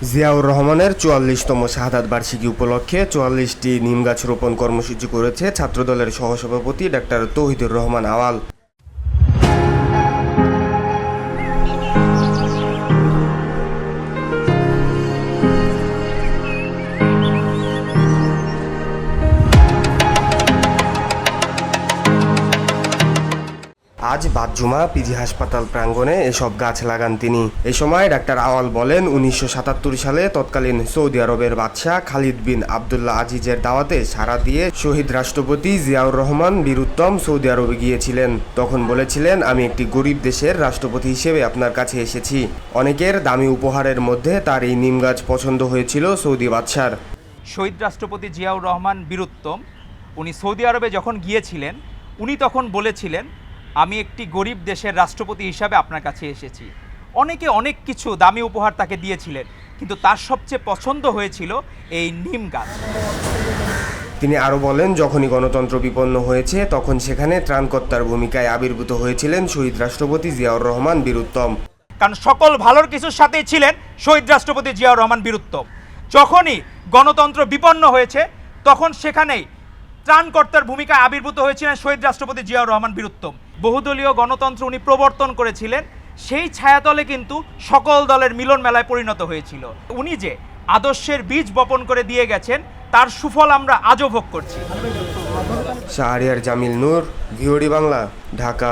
জিয়াউর রহমানের ৪৪তম শাহাদাত বার্ষিকী উপলক্ষে ৪৪টি নিম গাছ রোপণ কর্মসূচি করেছে ছাত্রদলের সহসভাপতি ডাক্তার তৌহিদুর রহমান আওয়াল। আজ বাদ-জুমা পিজি হাসপাতাল প্রাঙ্গণে এসব গাছ লাগান তিনি। এ সময় ডাক্তার আওয়াল বলেন, ১৯৭৭ সালে তৎকালীন সৌদি আরবের বাদশাহ খালিদ বিন আবদুল্লাহ আজিজের দাওয়াতে সাড়া দিয়ে শহীদ রাষ্ট্রপতি জিয়াউর রহমান বীরুত্তম সৌদি আরবে গিয়েছিলেন। তখন বলেছিলেন, আমি একটি গরিব দেশের রাষ্ট্রপতি হিসেবে আপনার কাছে এসেছি। অনেকের দামি উপহারের মধ্যে তার এই নিম গাছ পছন্দ হয়েছিল সৌদি বাদশার। শহীদ রাষ্ট্রপতি জিয়াউর রহমান বীরুত্তম উনি সৌদি আরবে যখন গিয়েছিলেন, উনি তখন বলেছিলেন, আমি একটি গরিব দেশের রাষ্ট্রপতি হিসাবে আপনার কাছে এসেছি। অনেকে অনেক কিছু দামি উপহার তাকে দিয়েছিলেন, কিন্তু তার সবচেয়ে পছন্দ হয়েছিল এই নিম গাছ। তিনি আরও বলেন, যখনই গণতন্ত্র বিপন্ন হয়েছে তখন সেখানে ত্রাণকর্তার ভূমিকায় আবির্ভূত হয়েছিলেন শহীদ রাষ্ট্রপতি জিয়াউর রহমান বীরুত্তম। কারণ সকল ভালোর কিছুর সাথেই ছিলেন শহীদ রাষ্ট্রপতি জিয়াউর রহমান বীরুত্তম। যখনই গণতন্ত্র বিপন্ন হয়েছে তখন সেখানেই ত্রাণকর্তার ভূমিকায় আবির্ভূত হয়েছিলেন শহীদ রাষ্ট্রপতি জিয়াউর রহমান বীরুত্তম। বহুদলীয় গণতন্ত্র উনি প্রবর্তন করেছিলেন, সেই ছায়াতলে কিন্তু সকল দলের মিলন মেলায় পরিণত হয়েছিল। উনি যে আদর্শের বীজ বপন করে দিয়ে গেছেন, তার সুফল আমরা আজও ভোগ করছি। শাহরিয়ার জামিল নূর, ভিওডি বাংলা, ঢাকা।